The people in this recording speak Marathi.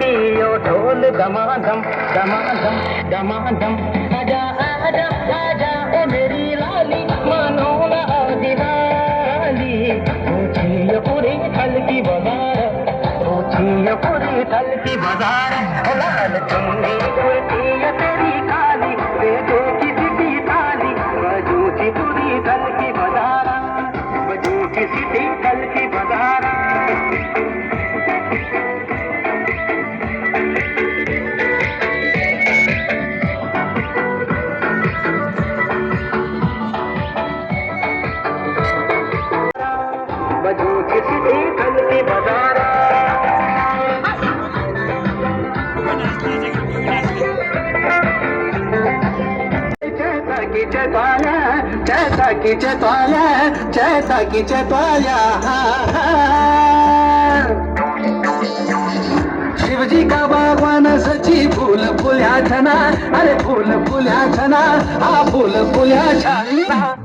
ओ ढोल दमादम दमादम दमादम। आजा आजा आजा ए मेरी लाली मानो ना दिवाली। पूछिए पूरी थल की बाजार, पूछिए पूरी थल की बाजार। लाल चुन्नी उड़ती है तेरी काली, बेटो की सिटी थाली बजूची पूरी थल की बाजार, बजूची सिटी थल की बाजार। बजूची सिटी थल की बाजार। चैता की चैताया, चैता की चैताया। शिवजी का बागवान सची फूल फुल्या छना, अरे फूल फुल्या छना, हा फूल फुल्या छना।